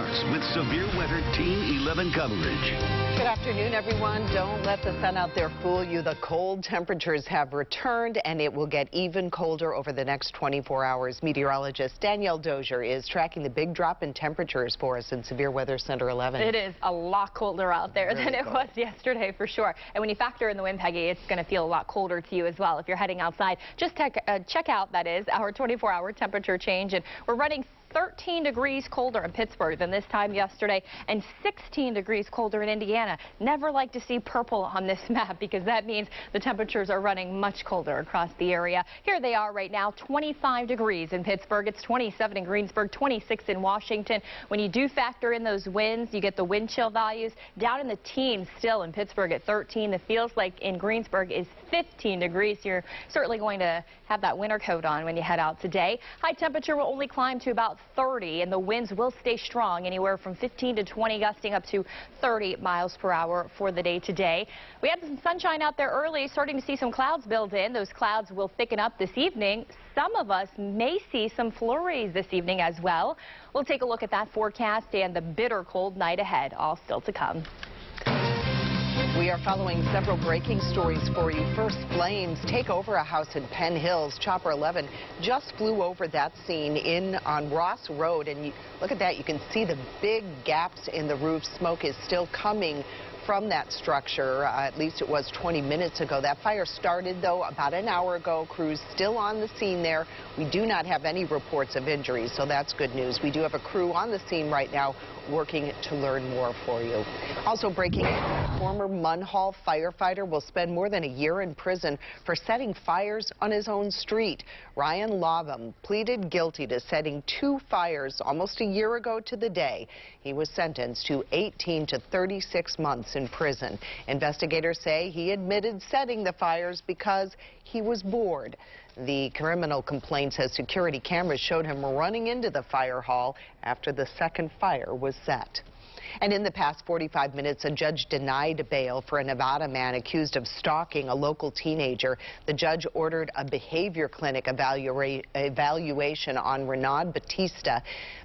hours with severe weather Team 11 coverage. Good afternoon, everyone. Don't let the sun out there fool you. The cold temperatures have returned, and it will get even colder over the next 24 hours. Meteorologist Danielle Dozier is tracking the big drop in temperatures for us in Severe Weather Center 11. It is a lot colder out there than it was yesterday, for sure. And when you factor in the wind, Peggy, it's going to feel a lot colder to you as well if you're heading outside. Just check out, that is, our 24-hour temperature change. And we're running 13 degrees colder in Pittsburgh than this time yesterday, and 16 degrees colder in Indiana. Never like to see purple on this map because that means the temperatures are running much colder across the area. Here they are right now, 25 degrees in Pittsburgh. It's 27 in Greensburg, 26 in Washington. When you do factor in those winds, you get the wind chill values down in the teens still in Pittsburgh at 13. The feels like in Greensburg is 15 degrees. You're certainly going to have that winter coat on when you head out today. High temperature will only climb to about 30, and the winds will stay strong, anywhere from 15 to 20, gusting up to 30 miles per hour for the day today. We had some sunshine out there early, starting to see some clouds build in. Those clouds will thicken up this evening. Some of us may see some flurries this evening as well. We'll take a look at that forecast and the bitter cold night ahead, all still to come. We are following several breaking stories for you. First, flames take over a house in Penn Hills. Chopper 11 just flew over that scene on Ross Road, and look at that. You can see the big gaps in the roof. Smoke is still coming from that structure. At least it was 20 minutes ago. That fire started, though, about an hour ago. Crews still on the scene there. We do not have any reports of injuries, so that's good news. We do have a crew on the scene right now working to learn more for you. Also breaking, a former Munhall firefighter will spend more than a year in prison for setting fires on his own street. Ryan Latham pleaded guilty to setting 2 fires almost a year ago to the day. He was sentenced to 18 to 36 months in prison. Investigators say he admitted setting the fires because he was bored. The criminal complaint says security cameras showed him running into the fire hall after the second fire was set. And in the past 45 minutes, a judge denied bail for a Nevada man accused of stalking a local teenager. The judge ordered a behavior clinic evaluation on Renaud Batista.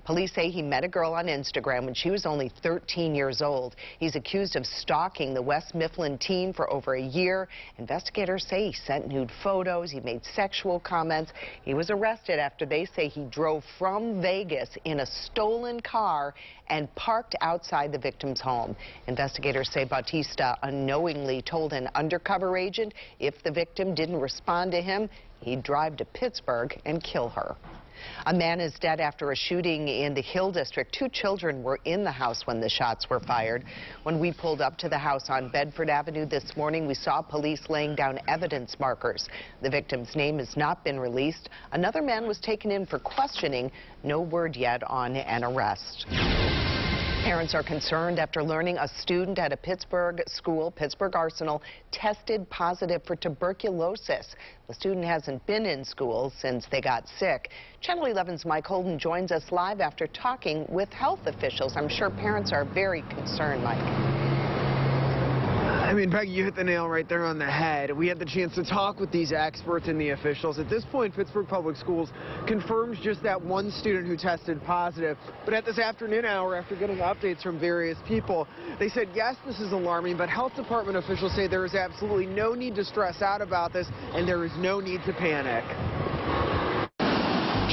Police say he met a girl on Instagram when she was only 13 years old. He's accused of stalking the West Mifflin teen for over a year. Investigators say he sent nude photos. He made sexual comments. He was arrested after they say he drove from Vegas in a stolen car and parked outside the victim's home. Investigators say Bautista unknowingly told an undercover agent if the victim didn't respond to him, he'd drive to Pittsburgh and kill her. A man is dead after a shooting in the Hill District. 2 children were in the house when the shots were fired. When we pulled up to the house on Bedford Avenue this morning, we saw police laying down evidence markers. The victim's name has not been released. Another man was taken in for questioning. No word yet on an arrest. Parents are concerned after learning a student at a Pittsburgh school, Pittsburgh Arsenal, tested positive for tuberculosis. The student hasn't been in school since they got sick. Channel 11's Mike Holden joins us live after talking with health officials. I'm sure parents are very concerned, Mike. I mean, Peggy, you hit the nail right there on the head. We had the chance to talk with these experts and the officials. At this point, Pittsburgh Public Schools confirms just that one student who tested positive. But at this afternoon hour, after getting updates from various people, they said, yes, this is alarming, but health department officials say there is absolutely no need to stress out about this, and there is no need to panic.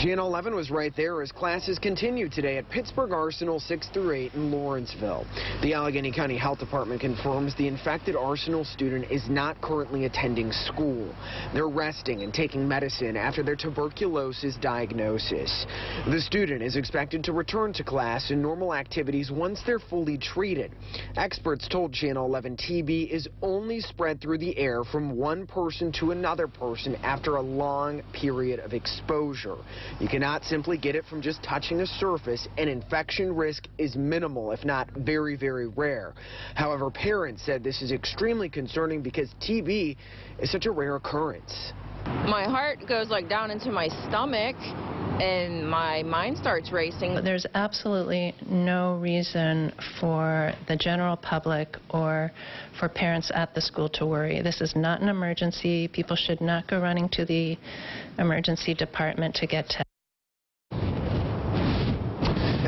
Channel 11 was right there as classes continued today at Pittsburgh Arsenal 6 through 8 in Lawrenceville. The Allegheny County Health Department confirms the infected Arsenal student is not currently attending school. They're resting and taking medicine after their tuberculosis diagnosis. The student is expected to return to class and normal activities once they're fully treated. Experts told Channel 11 TB is only spread through the air from one person to another person after a long period of exposure. You cannot simply get it from just touching a surface, and infection risk is minimal, if not very, very rare. However, parents said this is extremely concerning because TB is such a rare occurrence. My heart goes like down into my stomach and my mind starts racing. There's absolutely no reason for the general public or for parents at the school to worry. This is not an emergency. People should not go running to the emergency department to get tested.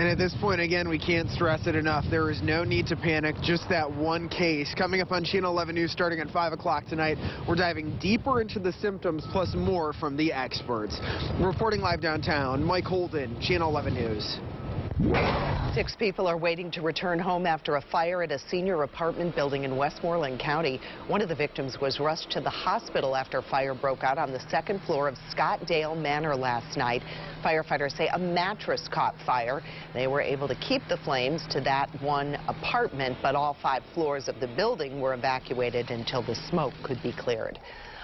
And at this point, again, we can't stress it enough. There is no need to panic, just that one case. Coming up on Channel 11 News starting at 5 o'clock tonight, we're diving deeper into the symptoms plus more from the experts. Reporting live downtown, Mike Holden, Channel 11 News. 6 people are waiting to return home after a fire at a senior apartment building in Westmoreland County. One of the victims was rushed to the hospital after fire broke out on the 2nd floor of Scottdale Manor last night. Firefighters say a mattress caught fire. They were able to keep the flames to that one apartment, but all 5 floors of the building were evacuated until the smoke could be cleared.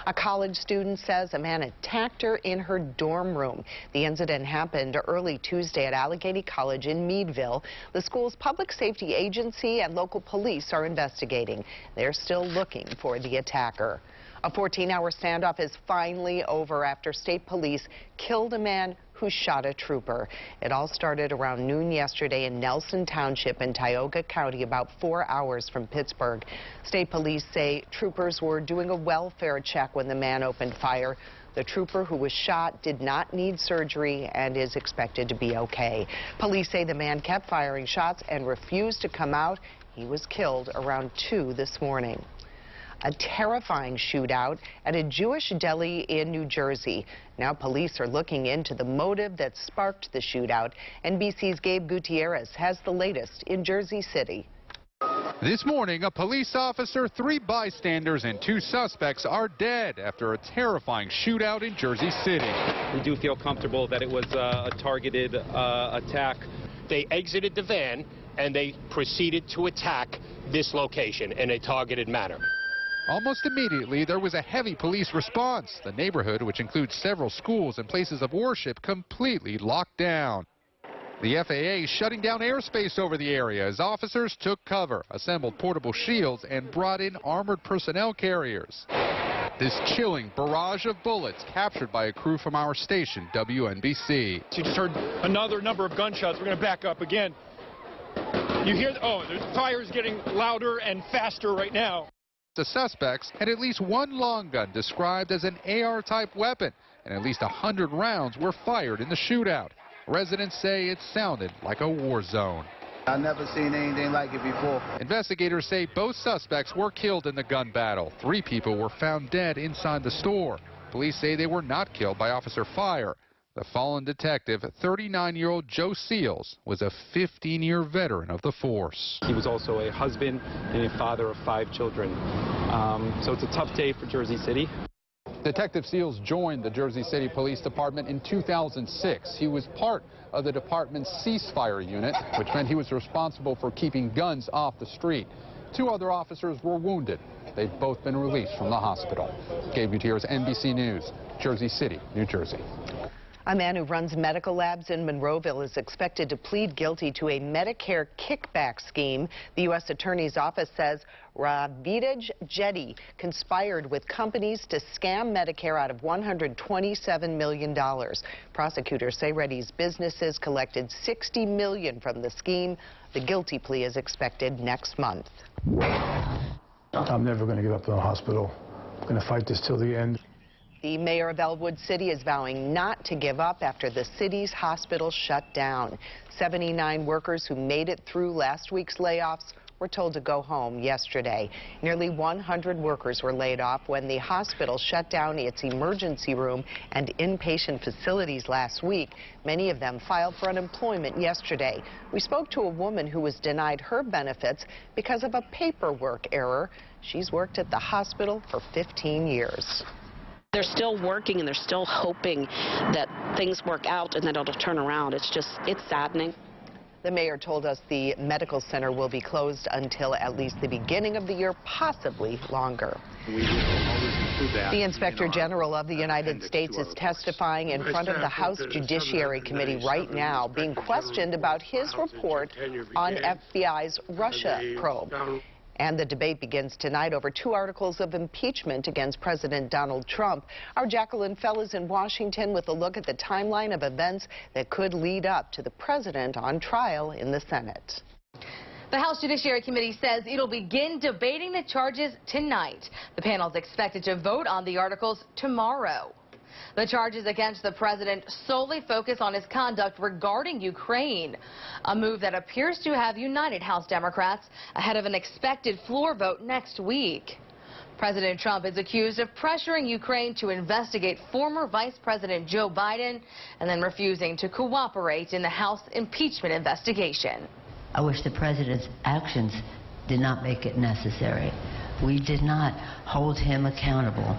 A college student says a man attacked her in her dorm room. The incident happened early Tuesday at Allegheny College in Meadville. The school's public safety agency and local police are investigating. They're still looking for the attacker. A 14-hour standoff is finally over after state police killed a man who shot a trooper. It all started around noon yesterday in Nelson Township in Tioga County, about 4 hours from Pittsburgh. State police say troopers were doing a welfare check when the man opened fire. The trooper who was shot did not need surgery and is expected to be okay. Police say the man kept firing shots and refused to come out. He was killed around 2 this morning. A terrifying shootout at a Jewish deli in New Jersey. Now police are looking into the motive that sparked the shootout. NBC's Gabe Gutierrez has the latest in Jersey City. This morning, a police officer, 3 bystanders, and 2 suspects are dead after a terrifying shootout in Jersey City. We do feel comfortable that it was a targeted attack. They exited the van and they proceeded to attack this location in a targeted manner. Almost immediately, there was a heavy police response. The neighborhood, which includes several schools and places of worship, completely locked down. The FAA shutting down airspace over the area as officers took cover, assembled portable shields, and brought in armored personnel carriers. This chilling barrage of bullets captured by a crew from our station, WNBC. You just heard another number of gunshots. We're going to back up again. You hear, the fire's getting louder and faster right now. The suspects had at least 1 long gun described as an AR-type weapon, and at least 100 rounds were fired in the shootout. Residents say it sounded like a war zone. I've never seen anything like it before. Investigators say both suspects were killed in the gun battle. 3 people were found dead inside the store. Police say they were not killed by officer fire. The fallen detective, 39-year-old Joe Seals, was a 15-year veteran of the force. He was also a husband and a father of 5 children. So it's a tough day for Jersey City. Detective Seals joined the Jersey City Police Department in 2006. He was part of the department's ceasefire unit, which meant he was responsible for keeping guns off the street. 2 other officers were wounded. They've both been released from the hospital. Gabe Gutierrez, NBC News, Jersey City, New Jersey. A man who runs medical labs in Monroeville is expected to plead guilty to a Medicare kickback scheme. The U.S. Attorney's Office says Revitalization conspired with companies to scam Medicare out of $127 million. Prosecutors say Reddy's businesses collected $60 million from the scheme. The guilty plea is expected next month. I'm never going to give up on the hospital. I'm going to fight this till the end. The mayor of Elwood City is vowing not to give up after the city's hospital shut down. 79 workers who made it through last week's layoffs were told to go home yesterday. Nearly 100 workers were laid off when the hospital shut down its emergency room and inpatient facilities last week. Many of them filed for unemployment yesterday. We spoke to a woman who was denied her benefits because of a paperwork error. She's worked at the hospital for 15 years. They're still working and they're still hoping that things work out and that it'll turn around. It's saddening. The mayor told us the medical center will be closed until at least the beginning of the year, possibly longer. The Inspector General of the United States is testifying in front of the House Judiciary Committee right now, being questioned about his report on FBI's Russia probe. And the debate begins tonight over 2 articles of impeachment against President Donald Trump. Our Jacqueline Fell is in Washington with a look at the timeline of events that could lead up to the president on trial in the Senate. The House Judiciary Committee says it'll begin debating the charges tonight. The panel is expected to vote on the articles tomorrow. The charges against the president solely focus on his conduct regarding Ukraine, a move that appears to have united House Democrats ahead of an expected floor vote next week. President Trump is accused of pressuring Ukraine to investigate former Vice President Joe Biden and then refusing to cooperate in the House impeachment investigation. I wish the president's actions did not make it necessary. We did not hold him accountable.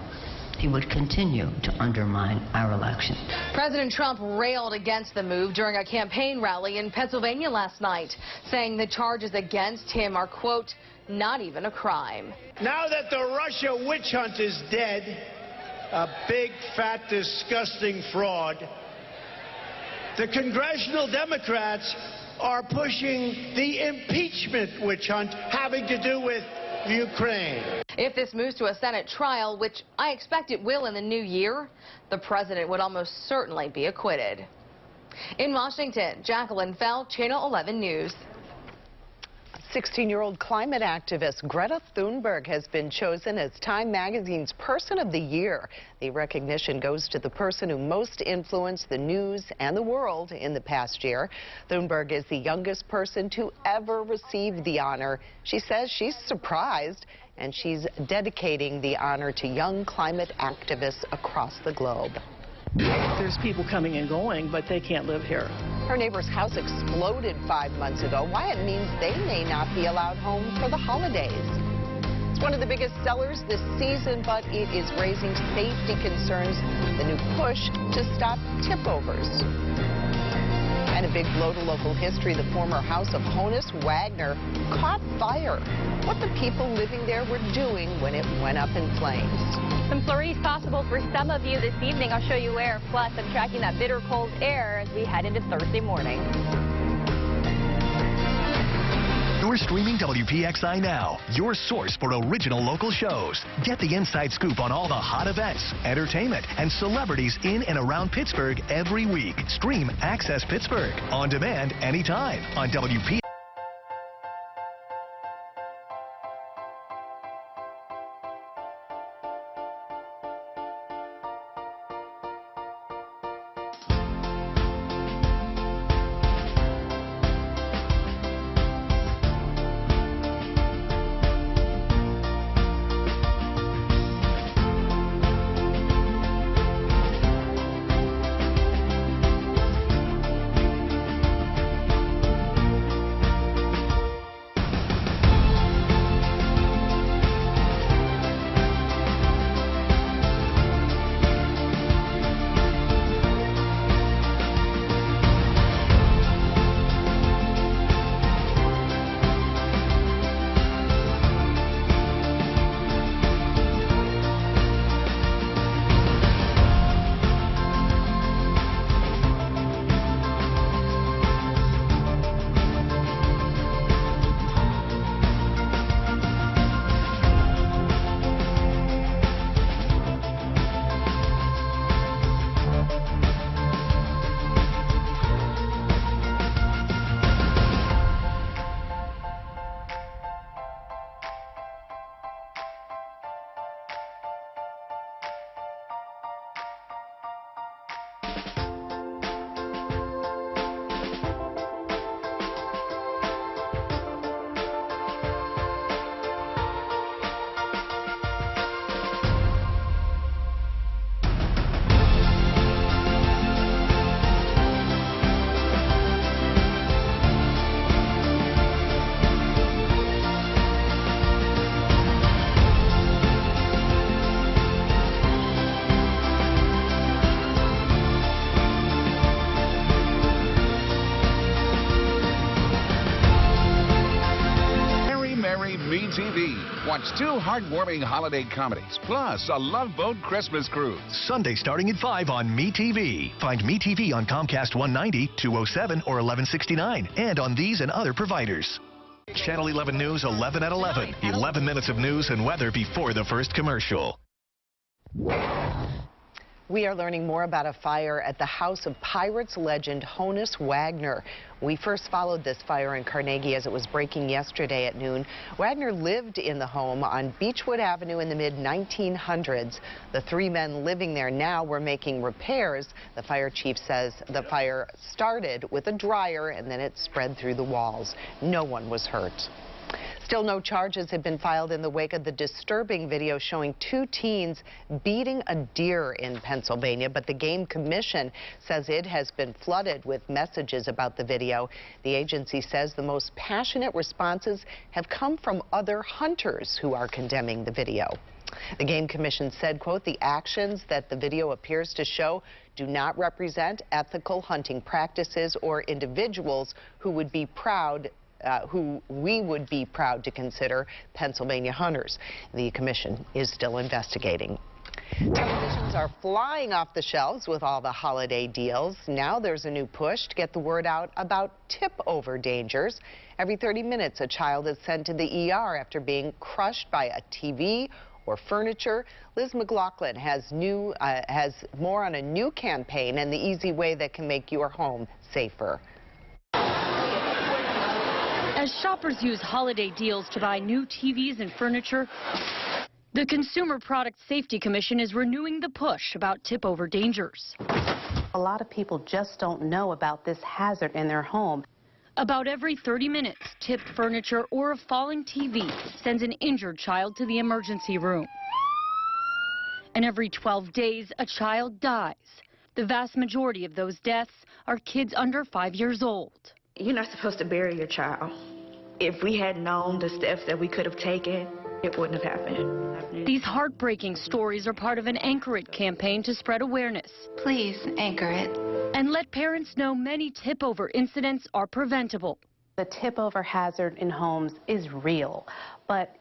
He would continue to undermine our election. President Trump railed against the move during a campaign rally in Pennsylvania last night, saying the charges against him are, quote, not even a crime. Now that the Russia witch hunt is dead, a big, fat, disgusting fraud, the congressional Democrats are pushing the impeachment witch hunt having to do with Ukraine. If this moves to a Senate trial, which I expect it will in the new year, the president would almost certainly be acquitted. In Washington, Jacqueline Fell, Channel 11 News. 16-year-old climate activist Greta Thunberg has been chosen as Time Magazine's Person of the Year. The recognition goes to the person who most influenced the news and the world in the past year. Thunberg is the youngest person to ever receive the honor. She says she's surprised, and she's dedicating the honor to young climate activists across the globe. There's people coming and going, but they can't live here. Her neighbor's house exploded 5 months ago. Why it means they may not be allowed home for the holidays. It's one of the biggest sellers this season, but it is raising safety concerns. The new push to stop tip-overs. And a big blow to local history, the former house of Honus Wagner caught fire. What the people living there were doing when it went up in flames. Some flurries possible for some of you this evening. I'll show you where. Plus, I'm tracking that bitter cold air as we head into Thursday morning. You're streaming WPXI Now, your source for original local shows. Get the inside scoop on all the hot events, entertainment, and celebrities in and around Pittsburgh every week. Stream Access Pittsburgh on demand anytime on WPXI. MeTV. Watch 2 heartwarming holiday comedies, plus a Love Boat Christmas cruise. Sunday starting at 5 on MeTV. Find MeTV on Comcast 190, 207, or 1169, and on these and other providers. Channel 11 News, 11 at 11. 11 minutes of news and weather before the first commercial. We are learning more about a fire at the house of Pirates legend Honus Wagner. We first followed this fire in Carnegie as it was breaking yesterday at noon. Wagner lived in the home on Beechwood Avenue in the mid-1900s. The three men living there now were making repairs. The fire chief says the fire started with a dryer and then it spread through the walls. No one was hurt. Still no charges have been filed in the wake of the disturbing video showing two teens beating a deer in Pennsylvania, but the Game Commission says it has been flooded with messages about the video. The agency says the most passionate responses have come from other hunters who are condemning the video. The Game Commission said, quote, the actions that the video appears to show do not represent ethical hunting practices or individuals who would be proud who we would be proud to consider Pennsylvania hunters. The commission is still investigating. Televisions are flying off the shelves with all the holiday deals. Now there's a new push to get the word out about tip-over dangers. Every 30 minutes, a child is sent to the ER after being crushed by a TV or furniture. Liz McLaughlin has more on a new campaign and the easy way that can make your home safer. As shoppers use holiday deals to buy new TVs and furniture, the Consumer Product Safety Commission is renewing the push about tip-over dangers. A lot of people just don't know about this hazard in their home. About every 30 minutes, tipped furniture or a falling TV sends an injured child to the emergency room. And every 12 days, a child dies. The vast majority of those deaths are kids under 5 years old. You're not supposed to bury your child. If we had known the steps that we could have taken, it wouldn't have happened. These heartbreaking stories are part of an Anchor It campaign to spread awareness. Please anchor it. And let parents know many tip-over incidents are preventable. The tip-over hazard in homes is real, but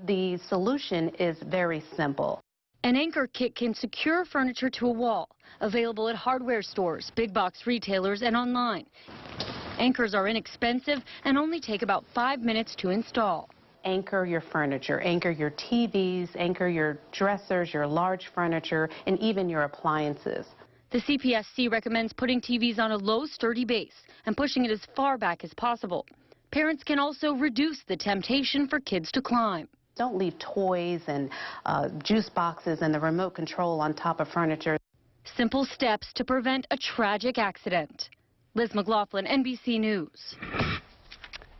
the solution is very simple. An Anchor Kit can secure furniture to a wall, available at hardware stores, big box retailers, and online. Anchors are inexpensive and only take about 5 minutes to install. Anchor your furniture, anchor your TVs, anchor your dressers, your large furniture, and even your appliances. The CPSC recommends putting TVs on a low, sturdy base and pushing it as far back as possible. Parents can also reduce the temptation for kids to climb. Don't leave toys and juice boxes and the remote control on top of furniture. Simple steps to prevent a tragic accident. Liz McLaughlin, NBC News.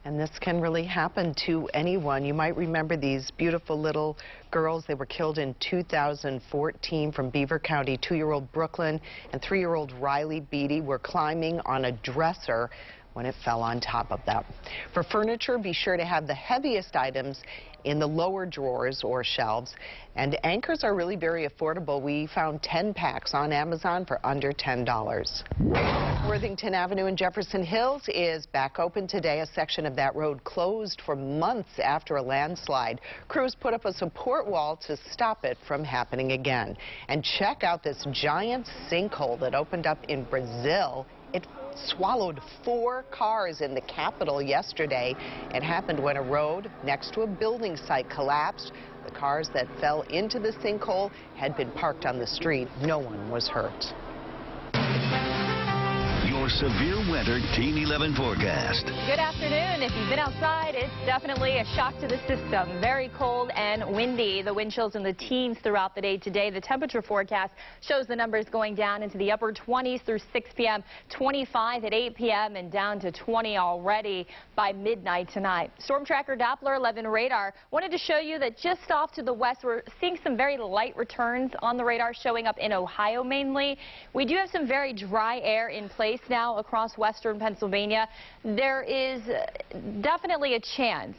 And this can really happen to anyone. You might remember these beautiful little girls. They were killed in 2014 from Beaver County. 2-year-old Brooklyn and 3-year-old Riley Beatty were climbing on a dresser when it fell on top of them. For furniture, be sure to have the heaviest items in the lower drawers or shelves. And anchors are really very affordable. We found 10 packs on Amazon for under $10. Worthington Avenue in Jefferson Hills is back open today. A section of that road closed for months after a landslide. Crews put up a support wall to stop it from happening again. And check out this giant sinkhole that opened up in Brazil. It swallowed 4 cars in the capital yesterday. It happened when a road next to a building site collapsed. The cars that fell into the sinkhole had been parked on the street. No one was hurt. Your severe weather Team 11 forecast. Good afternoon. If you've been outside, it's definitely a shock to the system. Very cold and windy. The wind chills in the teens throughout the day today. The temperature forecast shows the numbers going down into the upper 20s through 6 p.m., 25 at 8 p.m., and down to 20 already by midnight tonight. Storm Tracker Doppler 11 radar wanted to show you that just off to the west, we're seeing some very light returns on the radar showing up in Ohio mainly. We do have some very dry air in place now across western Pennsylvania. There is definitely a chance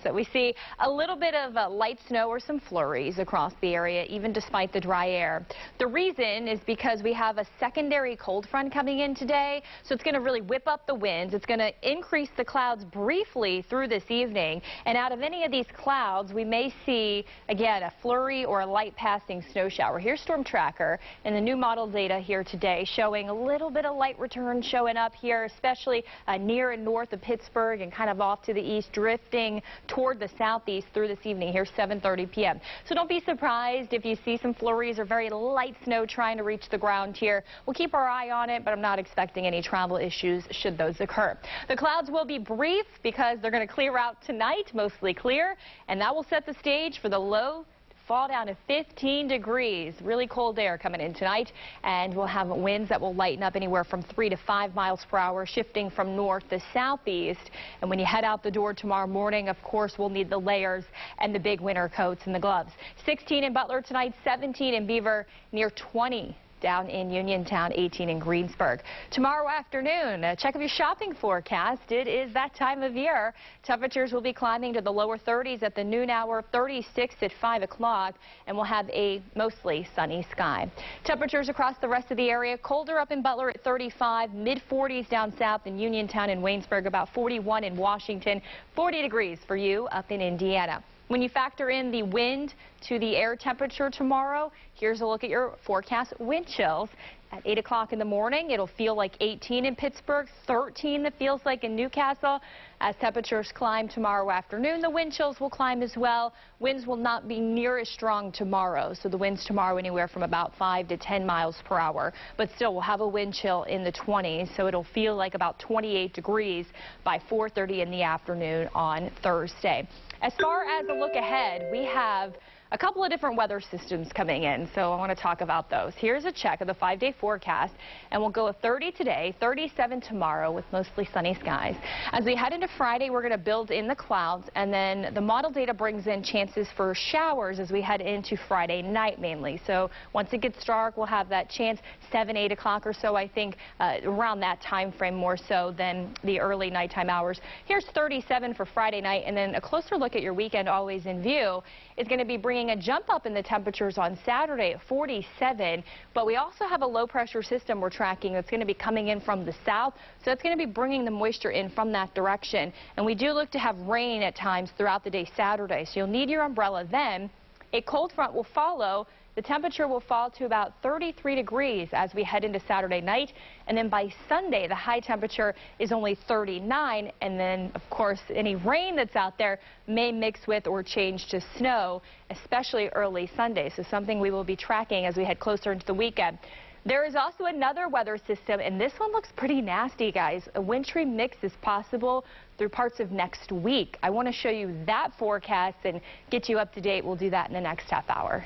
that we see a little bit of light snow or some flurries across the area, even despite the dry air. The reason is because we have a secondary cold front coming in today, so it's going to really whip up the winds. It's going to increase the clouds briefly through this evening, and out of any of these clouds, we may see, again, a flurry or a light passing snow shower. Here's Storm Tracker and the new model data here today showing a little bit of light return patterns showing up here, especially near and north of Pittsburgh and kind of off to the east, drifting toward the southeast through this evening. Here's 7:30 p.m. So don't be surprised if you see some flurries or very light snow trying to reach the ground here. We'll keep our eye on it, but I'm not expecting any travel issues should those occur. The clouds will be brief because they're going to clear out tonight, mostly clear, and that will set the stage for the low fall down to 15 degrees. Really cold air coming in tonight, and we'll have winds that will lighten up anywhere from 3 to 5 miles per hour, shifting from north to southeast. And when you head out the door tomorrow morning, of course, we'll need the layers and the big winter coats and the gloves. 16 in Butler tonight, 17 in Beaver, near 20 down in Uniontown, 18 in Greensburg. Tomorrow afternoon, check of your shopping forecast. It is that time of year. Temperatures will be climbing to the lower 30s at the noon hour, 36 at 5 o'clock, and we'll have a mostly sunny sky. Temperatures across the rest of the area, colder up in Butler at 35, mid-40s down south in Uniontown and Waynesburg, about 41 in Washington, 40 degrees for you up in Indiana. When you factor in the wind to the air temperature tomorrow, here's a look at your forecast wind chills. At 8 o'clock in the morning, it'll feel like 18 in Pittsburgh, 13 that feels like in Newcastle. As temperatures climb tomorrow afternoon, the wind chills will climb as well. Winds will not be near as strong tomorrow, so the winds tomorrow anywhere from about 5 to 10 miles per hour. But still, we'll have a wind chill in the 20s, so it'll feel like about 28 degrees by 4:30 in the afternoon on Thursday. As far as a look ahead, we have a couple of different weather systems coming in, so I want to talk about those. Here's a check of the 5-day forecast, and we'll go with 30 today, 37 tomorrow with mostly sunny skies. As we head into Friday, we're going to build in the clouds, and then the model data brings in chances for showers as we head into Friday night mainly. So once it gets dark, we'll have that chance 7, 8 o'clock or so, I think, around that time frame more so than the early nighttime hours. Here's 37 for Friday night, and then a closer look at your weekend always in view is going to be bringing a jump up in the temperatures on Saturday at 47, but we also have a low pressure system we're tracking that's going to be coming in from the south, so it's going to be bringing the moisture in from that direction. And we do look to have rain at times throughout the day Saturday, so you'll need your umbrella then. A cold front will follow. The temperature will fall to about 33 degrees as we head into Saturday night. And then by Sunday, the high temperature is only 39. And then, of course, any rain that's out there may mix with or change to snow, especially early Sunday. So something we will be tracking as we head closer into the weekend. There is also another weather system, and this one looks pretty nasty, guys. A wintry mix is possible through parts of next week. I want to show you that forecast and get you up to date. We'll do that in the next half hour.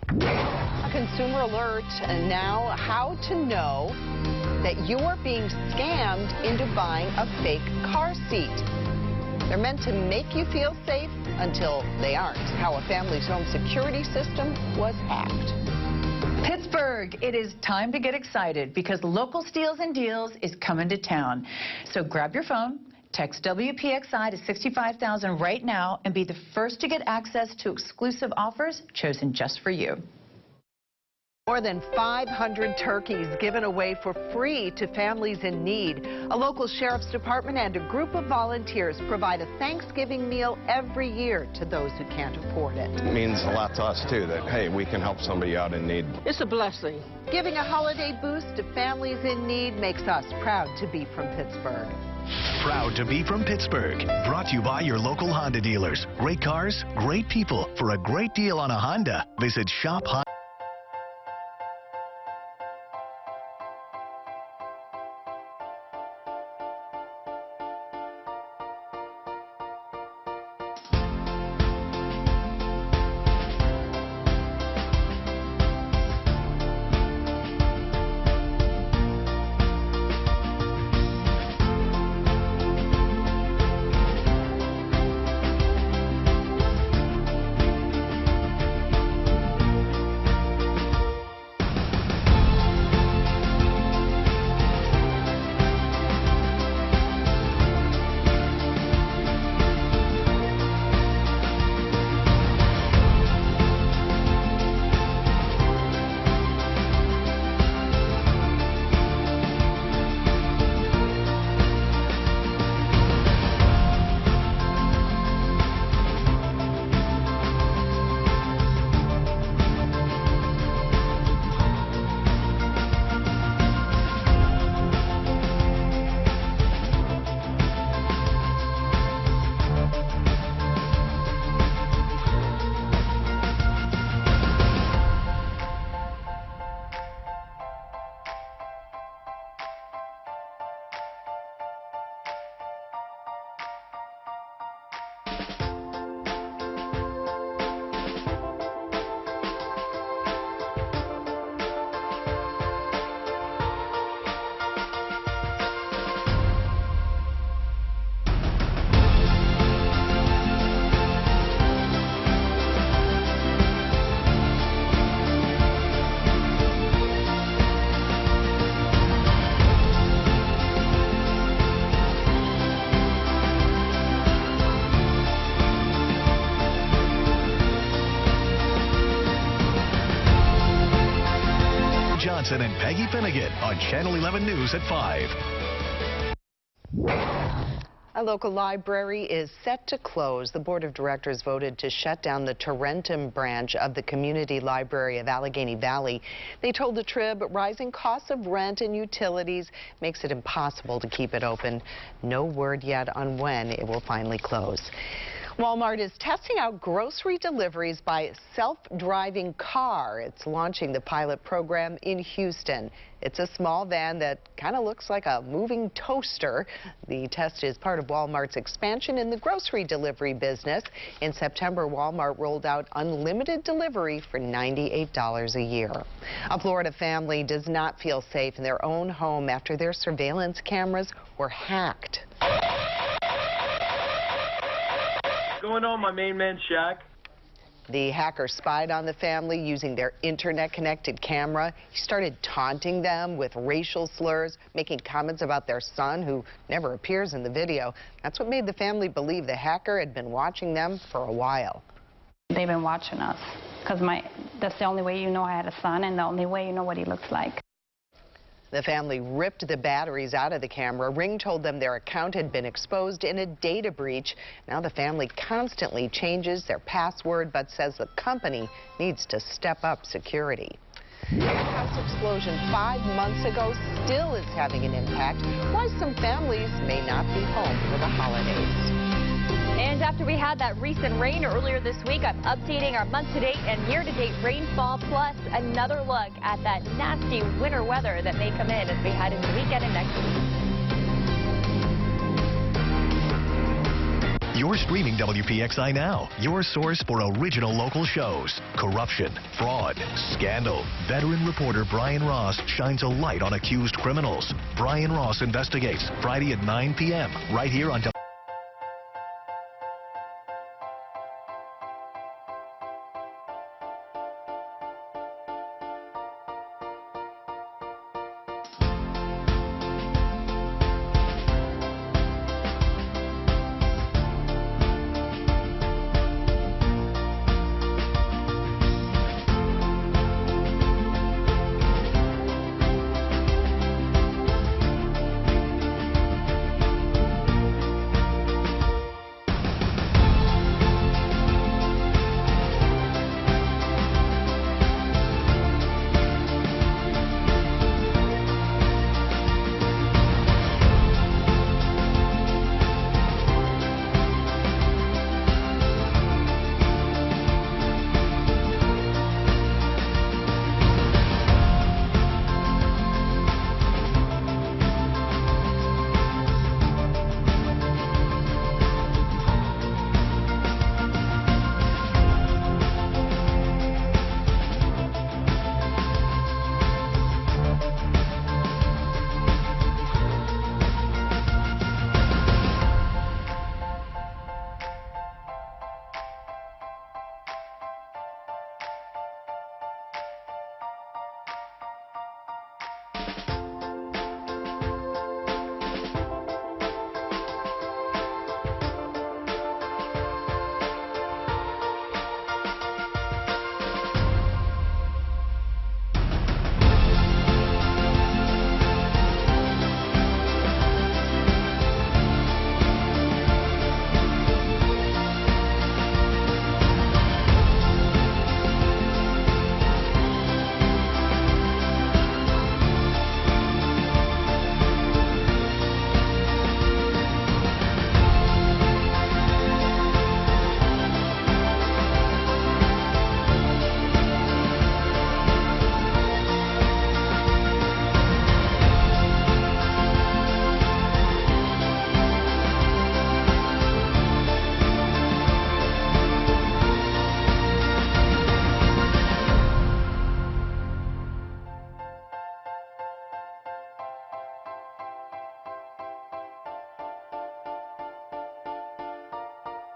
A consumer alert, and now how to know that you're being scammed into buying a fake car seat. They're meant to make you feel safe until they aren't. How a family's home security system was hacked. Pittsburgh, it is time to get excited because Local Steals and Deals is coming to town. So grab your phone, text WPXI to 65,000 right now and be the first to get access to exclusive offers chosen just for you. More than 500 turkeys given away for free to families in need. A local sheriff's department and a group of volunteers provide a Thanksgiving meal every year to those who can't afford it. It means a lot to us, too, that, hey, we can help somebody out in need. It's a blessing. Giving a holiday boost to families in need makes us proud to be from Pittsburgh. Proud to be from Pittsburgh. Brought to you by your local Honda dealers. Great cars, great people. For a great deal on a Honda, visit Shop Honda. Johnson and Peggy Finnegan on Channel 11 News at 5. A local library is set to close. The board of directors voted to shut down the Tarentum branch of the Community Library of Allegheny Valley. They told the Trib rising costs of rent and utilities makes it impossible to keep it open. No word yet on when it will finally close. Walmart is testing out grocery deliveries by self-driving car. It's launching the pilot program in Houston. It's a small van that kind of looks like a moving toaster. The test is part of Walmart's expansion in the grocery delivery business. In September, Walmart rolled out unlimited delivery for $98 a year. A Florida family does not feel safe in their own home after their surveillance cameras were hacked. Going on, my main man Shaq. The hacker spied on the family using their internet-connected camera. He started taunting them with racial slurs, making comments about their son, who never appears in the video. That's what made the family believe the hacker had been watching them for a while. They've been watching us, because that's the only way you know I had a son, and the only way you know what he looks like. The family ripped the batteries out of the camera. Ring told them their account had been exposed in a data breach. Now the family constantly changes their password, but says the company needs to step up security. A house explosion 5 months ago still is having an impact. Why some families may not be home for the holidays. And after we had that recent rain earlier this week, I'm updating our month-to-date and year-to-date rainfall, plus another look at that nasty winter weather that may come in as we head into the weekend and next week. You're streaming WPXI now, your source for original local shows. Corruption, fraud, scandal. Veteran reporter Brian Ross shines a light on accused criminals. Brian Ross Investigates, Friday at 9 p.m. right here on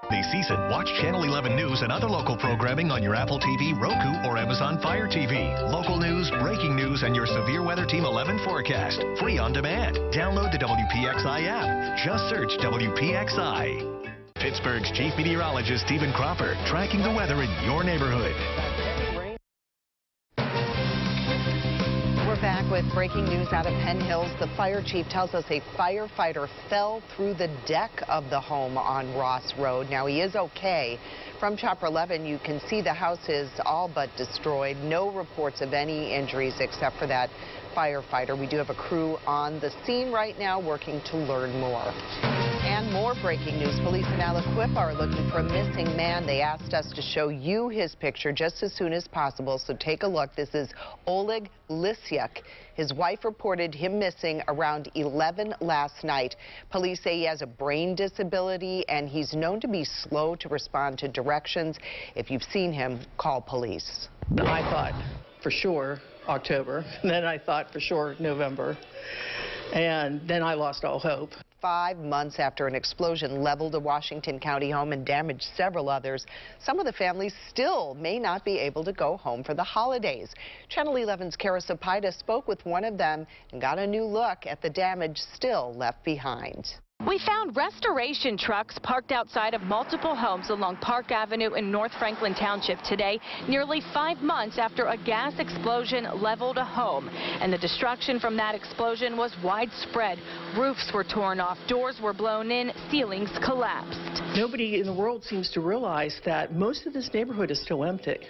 holiday season, watch Channel 11 News and other local programming on your Apple TV, Roku, or Amazon Fire TV. Local news, breaking news, and your Severe Weather Team 11 forecast. Free on demand. Download the WPXI app. Just search WPXI. Pittsburgh's Chief Meteorologist Stephen Cropper, tracking the weather in your neighborhood. We're back. Back with breaking news out of Penn Hills. The fire chief tells us a firefighter fell through the deck of the home on Ross Road. Now, he is okay. From Chopper 11, you can see the house is all but destroyed. No reports of any injuries except for that firefighter. We do have a crew on the scene right now working to learn more. And more breaking news. Police in Aliquippa are looking for a missing man. They asked us to show you his picture just as soon as possible, so take a look. This is Oleg Lisyuk. His wife reported him missing around 11 last night. Police say he has a brain disability and he's known to be slow to respond to directions. If you've seen him, call police. I thought for sure October, and then I thought for sure November, and then I lost all hope. 5 months after an explosion leveled a Washington County home and damaged several others, some of the families still may not be able to go home for the holidays. Channel 11's Kara Sapida spoke with one of them and got a new look at the damage still left behind. We found restoration trucks parked outside of multiple homes along Park Avenue in North Franklin Township today, nearly 5 months after a gas explosion leveled a home. And the destruction from that explosion was widespread. Roofs were torn off, doors were blown in, ceilings collapsed. Nobody in the world seems to realize that most of this neighborhood is still empty.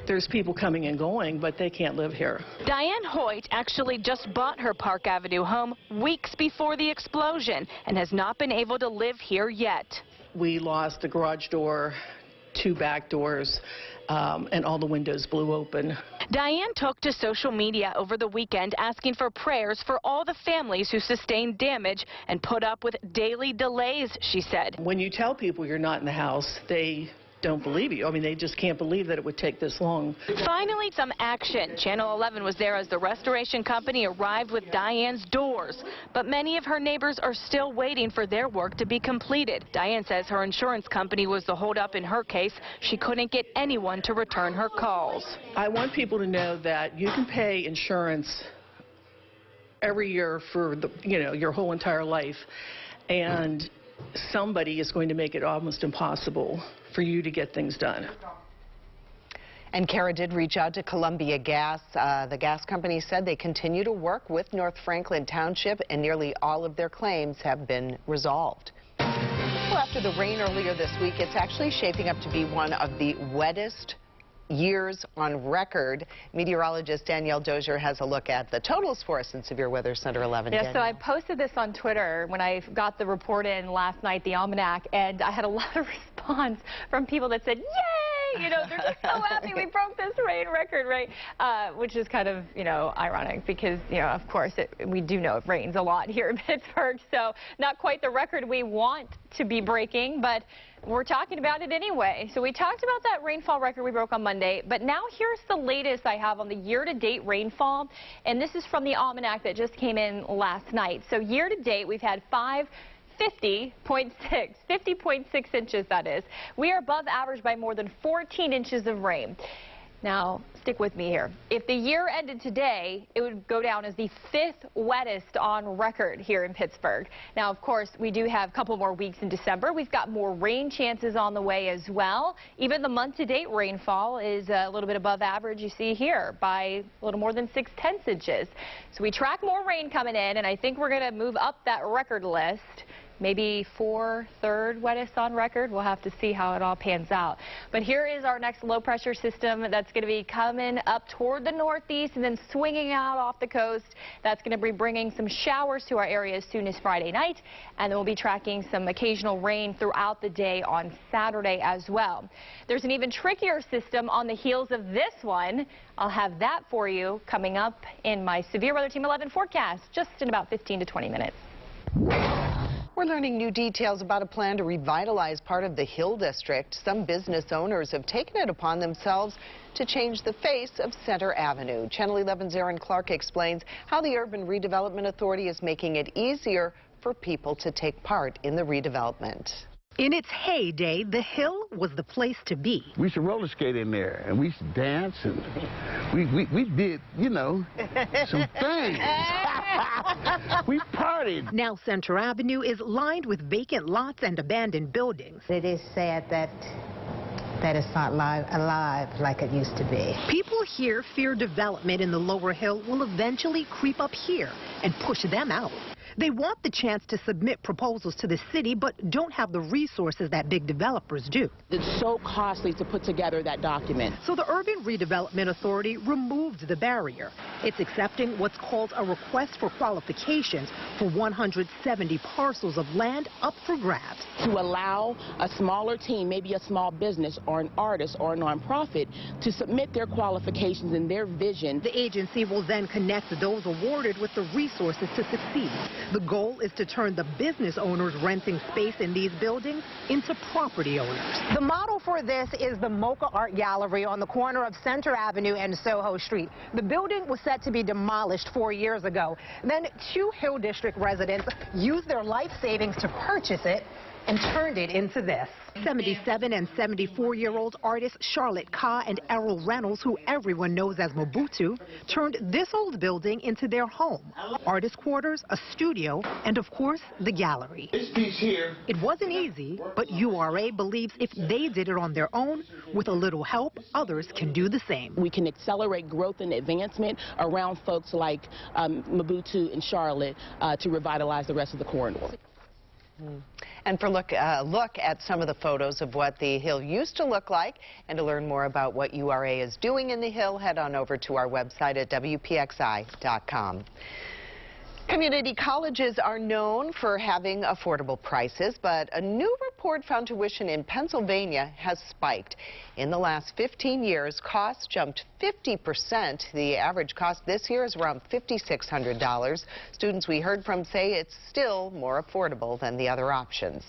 There's people coming and going, but they can't live here. Diane Hoyt actually just bought her Park Avenue home weeks before the explosion and has not been able to live here yet. We lost the garage door, 2 back doors, and all the windows blew open. Diane took to social media over the weekend asking for prayers for all the families who sustained damage and put up with daily delays, she said. When you tell people you're not in the house, they don't believe you. I mean, they just can't believe that it would take this long. Finally, some action. Channel 11 was there as the restoration company arrived with Diane's doors. But many of her neighbors are still waiting for their work to be completed. Diane says her insurance company was the holdup in her case. She couldn't get anyone to return her calls. I want people to know that you can pay insurance every year for your whole entire life, and somebody is going to make it almost impossible for you to get things done. And Kara did reach out to Columbia Gas. The gas company said they continue to work with North Franklin Township, and nearly all of their claims have been resolved. Well, after the rain earlier this week, it's actually shaping up to be one of the wettest years on record. Meteorologist Danielle Dozier has a look at the totals for us in Severe Weather Center 11. Yeah, so I posted this on Twitter when I got the report in last night, the almanac, and I had a lot of response from people that said, yay! You know, they're just so happy we broke this rain record, right? Which is kind of, ironic because, of course, we do know it rains a lot here in Pittsburgh, so not quite the record we want to be breaking, but we're talking about it anyway. So we talked about that rainfall record we broke on Monday, but now here's the latest I have on the year-to-date rainfall, and this is from the almanac that just came in last night. So year-to-date, we've had 50.6 inches, that is. We are above average by more than 14 inches of rain. Now, stick with me here. If the year ended today, it would go down as the 5th wettest on record here in Pittsburgh. Now, of course, we do have a couple more weeks in December. We've got more rain chances on the way as well. Even the month-to-date rainfall is a little bit above average, you see here, by a little more than 6/10 inches. So we track more rain coming in, and I think we're going to move up that record list. Maybe 4th, 3rd wettest on record. We'll have to see how it all pans out. But here is our next low pressure system that's going to be coming up toward the northeast and then swinging out off the coast. That's going to be bringing some showers to our area as soon as Friday night. And then we'll be tracking some occasional rain throughout the day on Saturday as well. There's an even trickier system on the heels of this one. I'll have that for you coming up in my Severe Weather Team 11 forecast just in about 15 to 20 minutes. We're learning new details about a plan to revitalize part of the Hill District. Some business owners have taken it upon themselves to change the face of Center Avenue. Channel 11's Aaron Clark explains how the Urban Redevelopment Authority is making it easier for people to take part in the redevelopment. In its heyday, the Hill was the place to be. We used to roller skate in there, and we used to dance, and we did, some things. We partied. Now Center Avenue is lined with vacant lots and abandoned buildings. It is sad that that it's not alive like it used to be. People here fear development in the lower hill will eventually creep up here and push them out. They want the chance to submit proposals to the city, but don't have the resources that big developers do. It's so costly to put together that document. So the Urban Redevelopment Authority removed the barrier. It's accepting what's called a request for qualifications for 170 parcels of land up for grabs. To allow a smaller team, maybe a small business or an artist or a nonprofit, to submit their qualifications and their vision. The agency will then connect those awarded with the resources to succeed. The goal is to turn the business owners renting space in these buildings into property owners. The model for this is the Mocha Art Gallery on the corner of Center Avenue and Soho Street. The building was set to be demolished 4 years ago. Then 2 Hill District residents used their life savings to purchase it and turned it into this. 77 and 74-year-old artists Charlotte Ka and Errol Reynolds, who everyone knows as Mobutu, turned this old building into their home. Artist quarters, a studio, and of course, the gallery. This piece here. It wasn't easy, but URA believes if they did it on their own, with a little help, others can do the same. We can accelerate growth and advancement around folks like Mobutu and Charlotte to revitalize the rest of the corridor. And for a look at some of the photos of what the Hill used to look like, and to learn more about what URA is doing in the Hill, head on over to our website at WPXI.com. Community colleges are known for having affordable prices, but a new report found tuition in Pennsylvania has spiked. In the last 15 years, costs jumped 50%. The average cost this year is around $5,600. Students we heard from say it's still more affordable than the other options.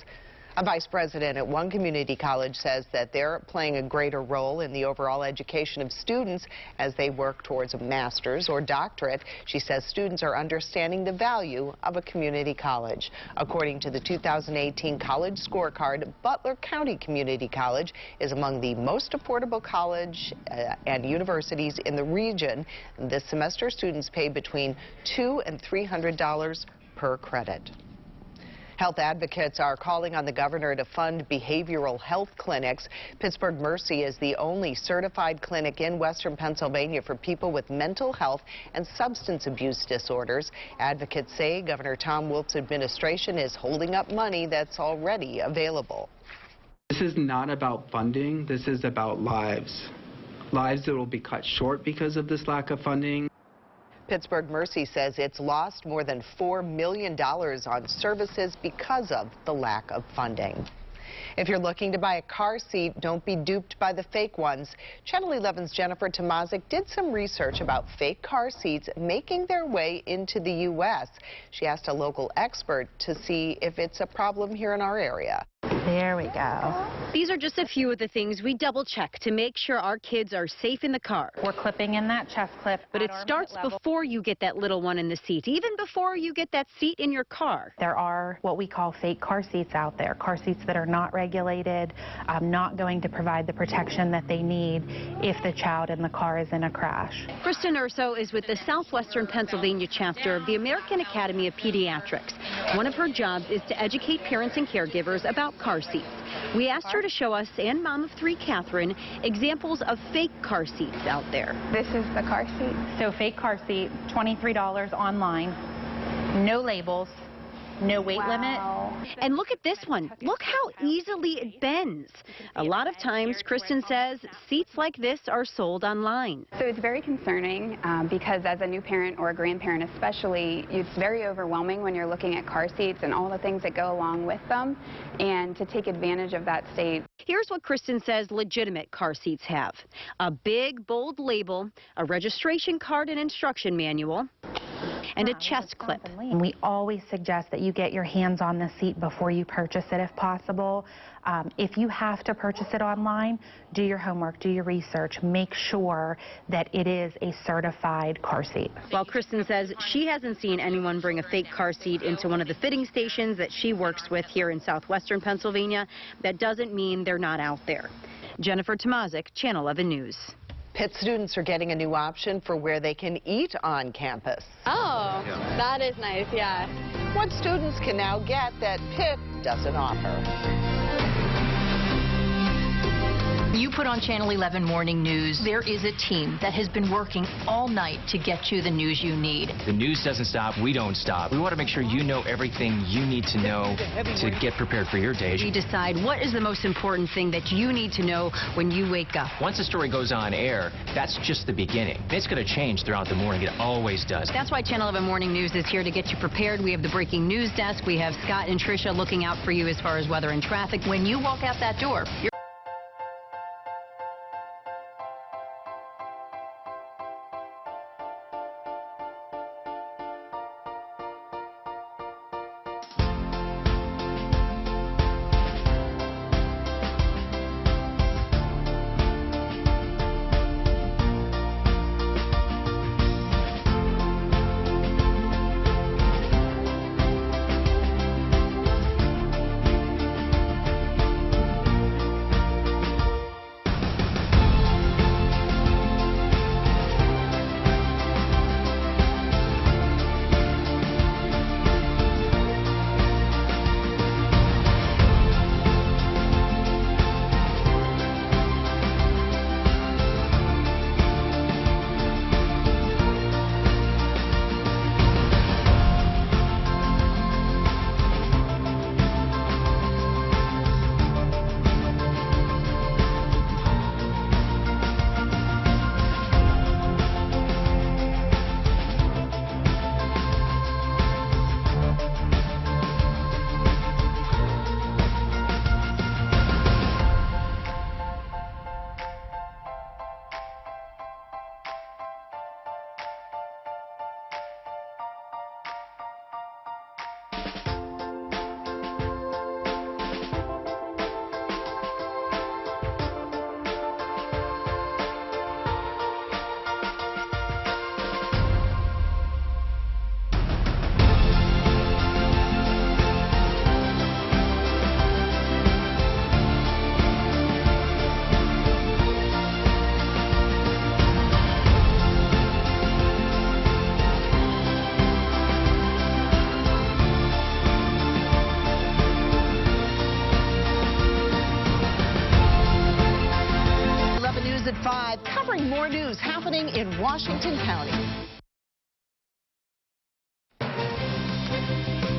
A vice president at one community college says that they're playing a greater role in the overall education of students as they work towards a master's or doctorate. She says students are understanding the value of a community college. According to the 2018 college scorecard, Butler County Community College is among the most affordable college and universities in the region. This semester, students pay between $200 and $300 per credit. Health advocates are calling on the governor to fund behavioral health clinics. Pittsburgh Mercy is the only certified clinic in western Pennsylvania for people with mental health and substance abuse disorders. Advocates say Governor Tom Wolf's administration is holding up money that's already available. This is not about funding. This is about lives. Lives that will be cut short because of this lack of funding. Pittsburgh Mercy says it's lost more than $4 million on services because of the lack of funding. If you're looking to buy a car seat, don't be duped by the fake ones. Channel 11's Jennifer Tomazic did some research about fake car seats making their way into the U.S. She asked a local expert to see if it's a problem here in our area. There we go. These are just a few of the things we double check to make sure our kids are safe in the car. We're clipping in that chest clip. But it starts before you get that little one in the seat, even before you get that seat in your car. There are what we call fake car seats out there, car seats that are not regulated, not going to provide the protection that they need if the child in the car is in a crash. Kristen Urso is with the Southwestern Pennsylvania chapter of the American Academy of Pediatrics. One of her jobs is to educate parents and caregivers about car seats. We asked her to show us and mom of 3, Catherine, examples of fake car seats out there. This is the car seat. So fake car seat, $23 online, no labels, no weight limit. And look at this one. Look how easily it bends. A lot of times, Kristen says, seats like this are sold online. So it's very concerning because as a new parent or a grandparent especially, it's very overwhelming when you're looking at car seats and all the things that go along with them, and to take advantage of that state. Here's what Kristen says legitimate car seats have. A big, bold label, a registration card and instruction manual, and a chest clip. We always suggest that you get your hands on the seat before you purchase it if possible. If you have to purchase it online, do your homework, do your research, make sure that it is a certified car seat. While Kristen says she hasn't seen anyone bring a fake car seat into one of the fitting stations that she works with here in southwestern Pennsylvania, that doesn't mean they're not out there. Jennifer Tomazic, Channel 11 News. Pitt students are getting a new option for where they can eat on campus. Oh, that is nice, yeah. What students can now get that Pitt doesn't offer. You put on Channel 11 Morning News. There is a team that has been working all night to get you the news you need. The news doesn't stop. We don't stop. We want to make sure you know everything you need to know to get prepared for your day. We decide what is the most important thing that you need to know when you wake up. Once a story goes on air, that's just the beginning. It's going to change throughout the morning. It always does. That's why Channel 11 Morning News is here to get you prepared. We have the breaking news desk. We have Scott and Tricia looking out for you as far as weather and traffic. When you walk out that door, you're 5, covering more news happening in Washington County.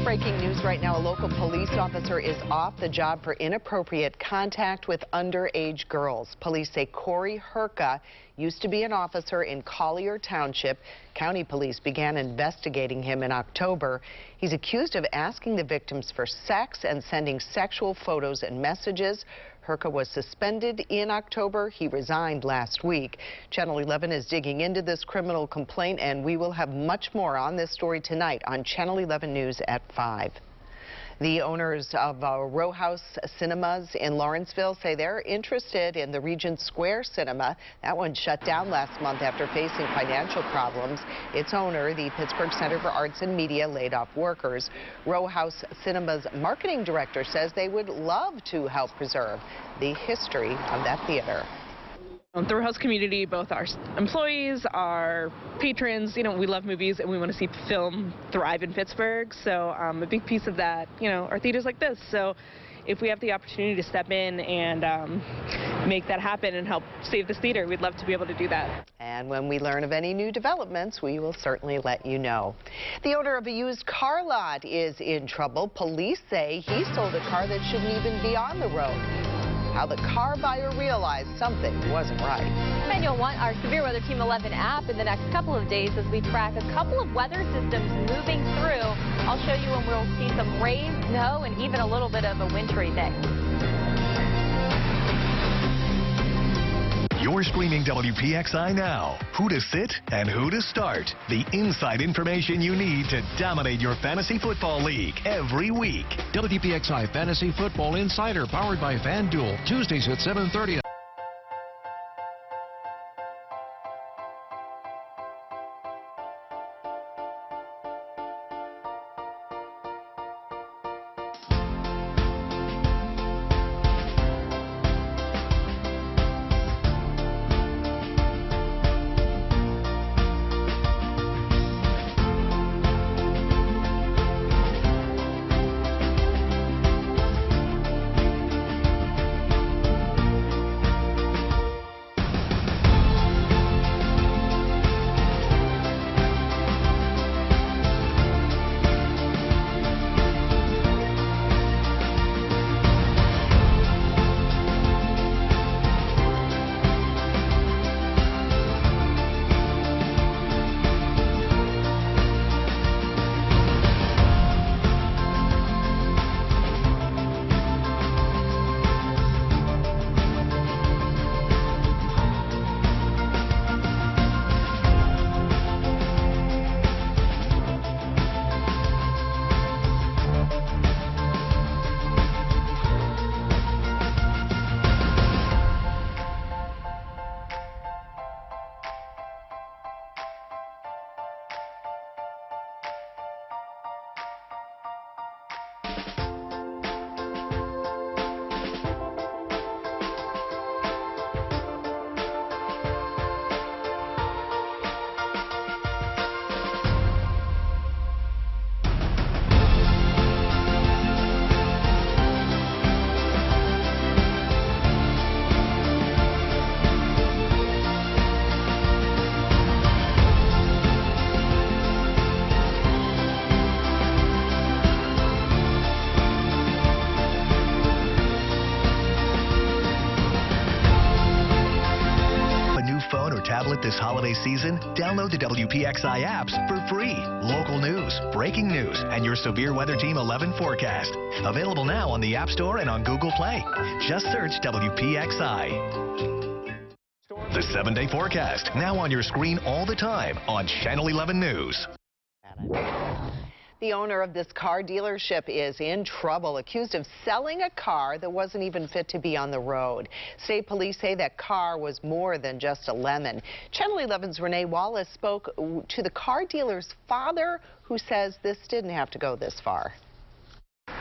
Breaking news right now, a local police officer is off the job for inappropriate contact with underage girls. Police say Corey Herka used to be an officer in Collier Township. County police began investigating him in October. He's accused of asking the victims for sex and sending sexual photos and messages. Herka was suspended in October. He resigned last week. Channel 11 is digging into this criminal complaint, and we will have much more on this story tonight on Channel 11 News at 5. The owners of Row House Cinemas in Lawrenceville say they're interested in the Regent Square Cinema. That one shut down last month after facing financial problems. Its owner, the Pittsburgh Center for Arts and Media, laid off workers. Row House Cinema's marketing director says they would love to help preserve the history of that theater. The Row House community, both our employees, our patrons, we love movies and we want to see film thrive in Pittsburgh. So a big piece of that, are theaters like this. So if we have the opportunity to step in and make that happen and help save this theater, we'd love to be able to do that. And when we learn of any new developments, we will certainly let you know. The owner of a used car lot is in trouble. Police say he sold a car that shouldn't even be on the road. How the car buyer realized something wasn't right. And you'll want our Severe Weather Team 11 app in the next couple of days as we track a couple of weather systems moving through. I'll show you when we'll see some rain, snow, and even a little bit of a wintry day. You're streaming WPXI now. Who to sit and who to start. The inside information you need to dominate your fantasy football league every week. WPXI Fantasy Football Insider, powered by FanDuel, Tuesdays at 7:30. tablet this holiday season? Download the WPXI apps for free. Local news, breaking news, and your Severe Weather Team 11 forecast. Available now on the App Store and on Google Play. Just search WPXI. The 7-day forecast, now on your screen all the time on Channel 11 News. The owner of this car dealership is in trouble, accused of selling a car that wasn't even fit to be on the road. State police say that car was more than just a lemon. Channel 11's Renee Wallace spoke to the car dealer's father, who says this didn't have to go this far.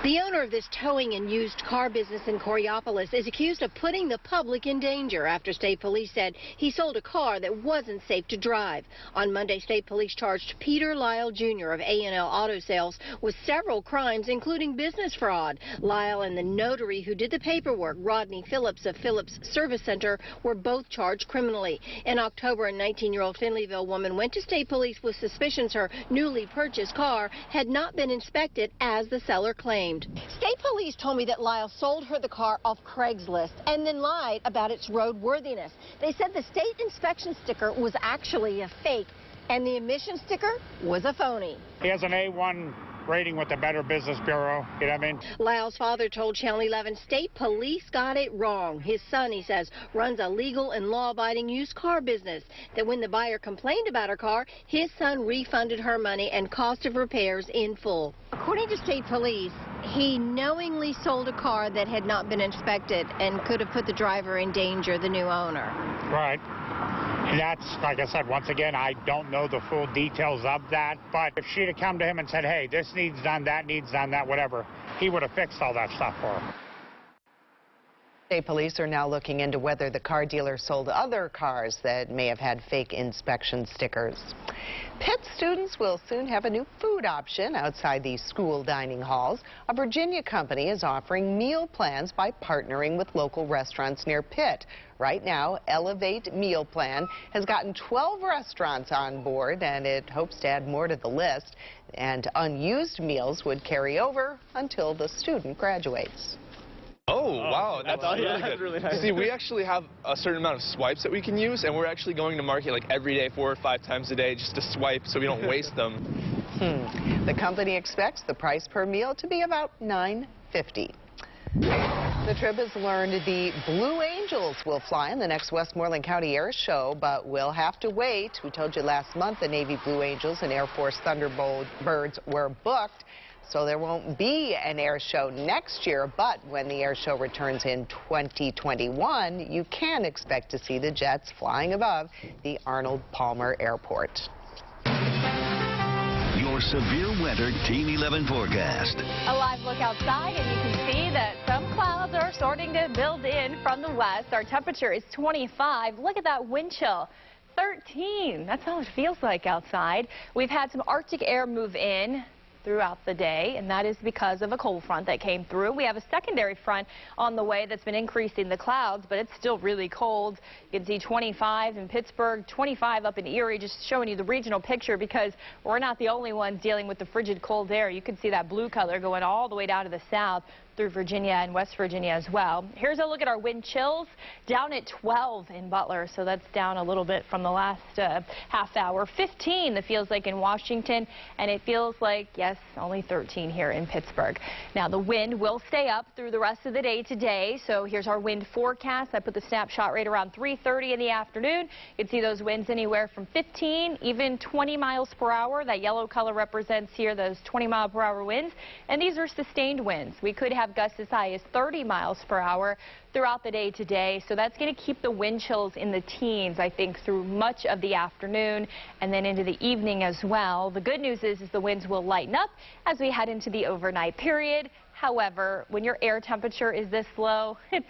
The owner of this towing and used car business in Coraopolis is accused of putting the public in danger after state police said he sold a car that wasn't safe to drive. On Monday, state police charged Peter Lyle Jr. of A&L Auto Sales with several crimes, including business fraud. Lyle and the notary who did the paperwork, Rodney Phillips of Phillips Service Center, were both charged criminally. In October, a 19-year-old Finleyville woman went to state police with suspicions her newly purchased car had not been inspected as the seller claimed. State police told me that Lyle sold her the car off Craigslist and then lied about its roadworthiness. They said the state inspection sticker was actually a fake and the emission sticker was a phony. He has an A1 rating with the Better Business Bureau, you know what I mean? Lyle's father told Channel 11 state police got it wrong. His son, he says, runs a legal and law-abiding used car business. That when the buyer complained about her car, his son refunded her money and cost of repairs in full. According to state police, he knowingly sold a car that had not been inspected and could have put the driver in danger, the new owner. Right. And that's, like I said, once again, I don't know the full details of that, but if she'd have come to him and said, hey, this needs done, that needs done, that, whatever, he would have fixed all that stuff for her. State police are now looking into whether the car dealer sold other cars that may have had fake inspection stickers. Pitt students will soon have a new food option outside these school dining halls. A Virginia company is offering meal plans by partnering with local restaurants near Pitt. Right now, Elevate Meal Plan has gotten 12 restaurants on board, and it hopes to add more to the list. And unused meals would carry over until the student graduates. Oh, wow, that's really good. Really nice. See, we actually have a certain amount of swipes that we can use, and we're actually going to market like every day, 4 or 5 times a day, just to swipe so we don't waste them. The company expects the price per meal to be about $9.50. The Trib has learned the Blue Angels will fly in the next Westmoreland County Air Show, but we'll have to wait. We told you last month the Navy Blue Angels and Air Force Thunderbirds were booked. So there won't be an air show next year, but when the air show returns in 2021, you can expect to see the jets flying above the Arnold Palmer Airport. Your severe weather Team 11 forecast. A live look outside, and you can see that some clouds are starting to build in from the west. Our temperature is 25. Look at that wind chill. 13. That's how it feels like outside. We've had some Arctic air move in throughout the day, and that is because of a cold front that came through. We have a secondary front on the way that's been increasing the clouds, but it's still really cold. You can see 25 in Pittsburgh, 25 up in Erie, just showing you the regional picture because we're not the only ones dealing with the frigid cold air. You can see that blue color going all the way down to the south through Virginia and West Virginia as well. Here's a look at our wind chills, down at 12 in Butler, so that's down a little bit from the last half hour. 15 it feels like in Washington, and it feels like, yes, only 13 here in Pittsburgh. Now the wind will stay up through the rest of the day today, so here's our wind forecast. I put the snapshot right around 3:30 in the afternoon. You can see those winds anywhere from 15, even 20 miles per hour. That yellow color represents here those 20-mile-per-hour winds, and these are sustained winds. We could have gusts as high as 30 miles per hour throughout the day today. So that's going to keep the wind chills in the teens, I think, through much of the afternoon and then into the evening as well. The good news is the winds will lighten up as we head into the overnight period. However, when your air temperature is this low, it's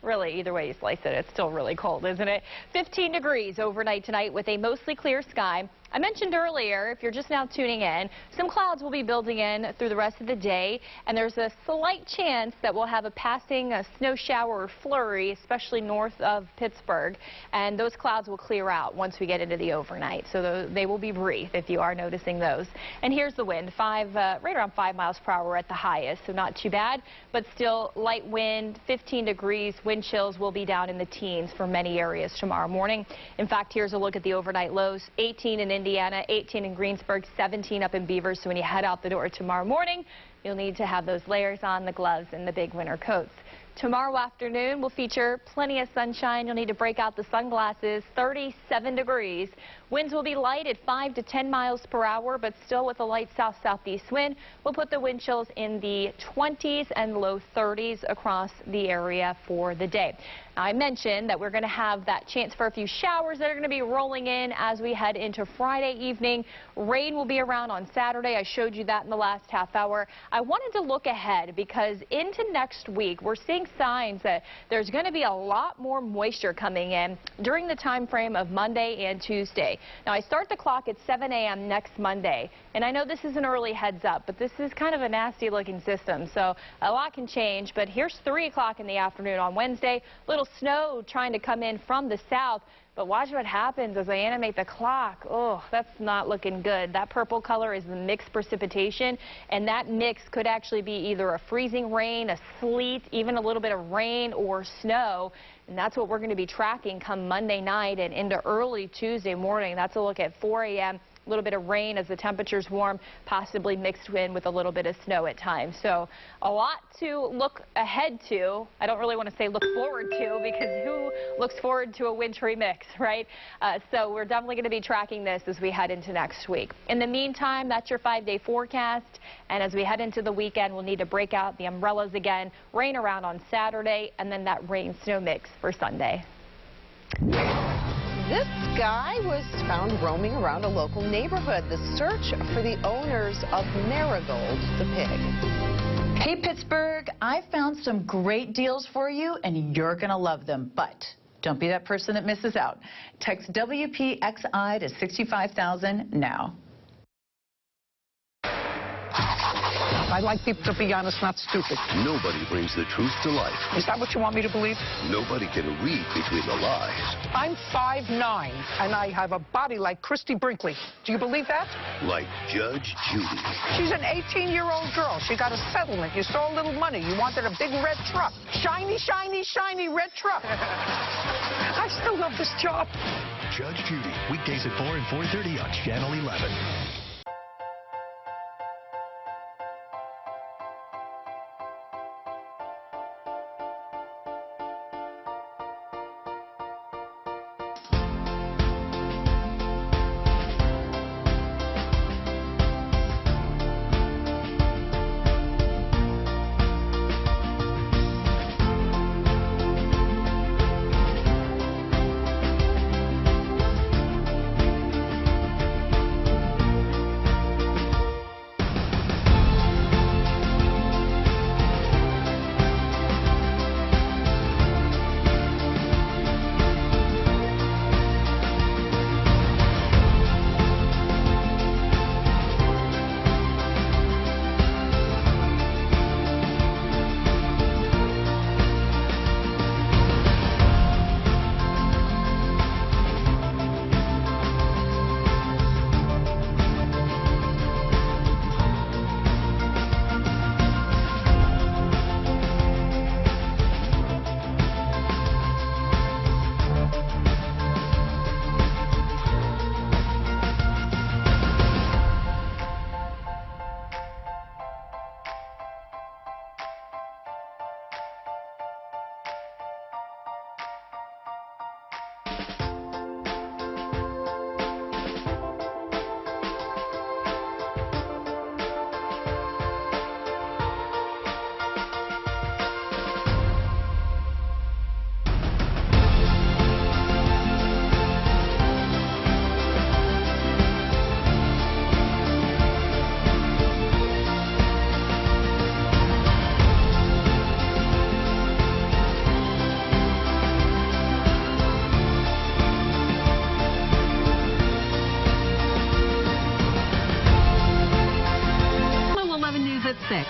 really, either way you slice it, it's still really cold, isn't it? 15 degrees overnight tonight with a mostly clear sky. I mentioned earlier, if you're just now tuning in, some clouds will be building in through the rest of the day, and there's a slight chance that we'll have a passing snow shower or flurry, especially north of Pittsburgh, and those clouds will clear out once we get into the overnight, so they will be brief if you are noticing those. And here's the wind, right around 5 miles per hour at the highest, so not too bad, but still light wind, 15 degrees, wind chills will be down in the teens for many areas tomorrow morning. In fact, here's a look at the overnight lows, 18 in Indiana, 18 in Greensburg, 17 up in Beavers. So when you head out the door tomorrow morning, you'll need to have those layers on, the gloves, and the big winter coats. Tomorrow afternoon will feature plenty of sunshine. You'll need to break out the sunglasses, 37 degrees. Winds will be light at 5 to 10 miles per hour, but still with a light south-southeast wind. We'll put the wind chills in the 20s and low 30s across the area for the day. Now, I mentioned that we're going to have that chance for a few showers that are going to be rolling in as we head into Friday evening. Rain will be around on Saturday. I showed you that in the last half hour. I wanted to look ahead because into next week, we're seeing signs that there's going to be a lot more moisture coming in during the time frame of Monday and Tuesday. Now, I start the clock at 7 a.m. next Monday, and I know this is an early heads up, but this is kind of a nasty looking system, so a lot can change. But here's 3 o'clock in the afternoon on Wednesday. Little snow trying to come in from the south. But watch what happens as I animate the clock. Oh, that's not looking good. That purple color is the mixed precipitation, and that mix could actually be either a freezing rain, a sleet, even a little bit of rain or snow. And that's what we're going to be tracking come Monday night and into early Tuesday morning. That's a look at 4 a.m. A little bit of rain as the temperatures warm, possibly mixed in with a little bit of snow at times. So a lot to look ahead to. I don't really want to say look forward to, because who looks forward to a wintry mix, right? So we're definitely going to be tracking this as we head into next week. In the meantime, that's your 5-day forecast. And as we head into the weekend, we'll need to break out the umbrellas again. Rain around on Saturday, and then that rain-snow mix for Sunday. This guy was found roaming around a local neighborhood. The search for the owners of Marigold the pig. Hey, Pittsburgh, I found some great deals for you, and you're going to love them. But don't be that person that misses out. Text WPXI to 65,000 now. I like people to be honest, not stupid. Nobody brings the truth to life. Is that what you want me to believe? Nobody can read between the lies. I'm 5'9", and I have a body like Christy Brinkley. Do you believe that? Like Judge Judy. She's an 18-year-old girl. She got a settlement. You stole a little money. You wanted a big red truck. Shiny, shiny, shiny red truck. I still love this job. Judge Judy, weekdays at 4 and 4:30 on Channel 11.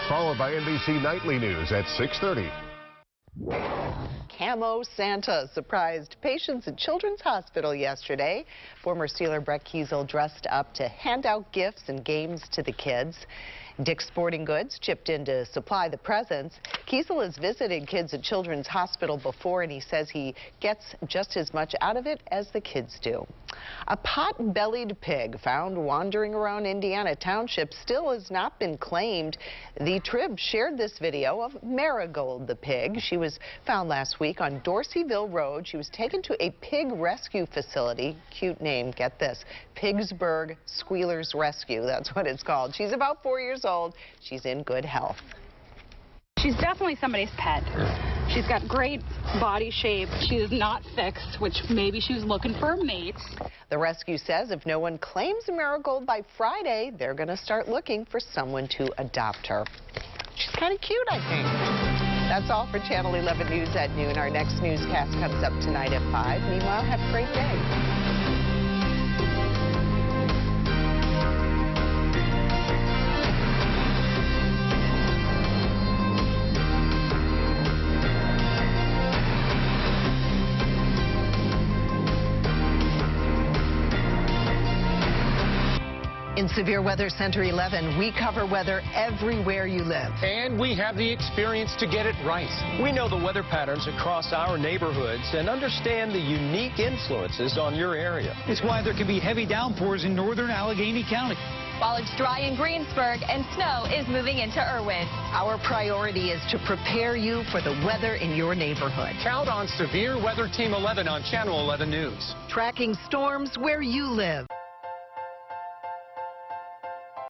followed by NBC Nightly News at 6:30. Camo Santa surprised patients at Children's Hospital yesterday. Former Steeler Brett Kiesel dressed up to hand out gifts and games to the kids. Dick's Sporting Goods chipped in to supply the presents. Kiesel has visited kids at Children's Hospital before, and he says he gets just as much out of it as the kids do. A pot-bellied pig found wandering around Indiana Township still has not been claimed. The Trib shared this video of Marigold the pig. She was found last week on Dorseyville Road. She was taken to a pig rescue facility. Cute name, get this, Pittsburgh Squealers Rescue. That's what it's called. She's about 4 years old. She's in good health. She's definitely somebody's pet. She's got great body shape. She is not fixed, which maybe she was looking for a mate. The rescue says if no one claims Marigold by Friday, they're going to start looking for someone to adopt her. She's kind of cute, I think. That's all for Channel 11 News at noon. Our next newscast comes up tonight at 5. Meanwhile, have a great day. In Severe Weather Center 11, we cover weather everywhere you live. And we have the experience to get it right. We know the weather patterns across our neighborhoods and understand the unique influences on your area. It's why there can be heavy downpours in northern Allegheny County. While it's dry in Greensburg and snow is moving into Irwin. Our priority is to prepare you for the weather in your neighborhood. Count on Severe Weather Team 11 on Channel 11 News. Tracking storms where you live.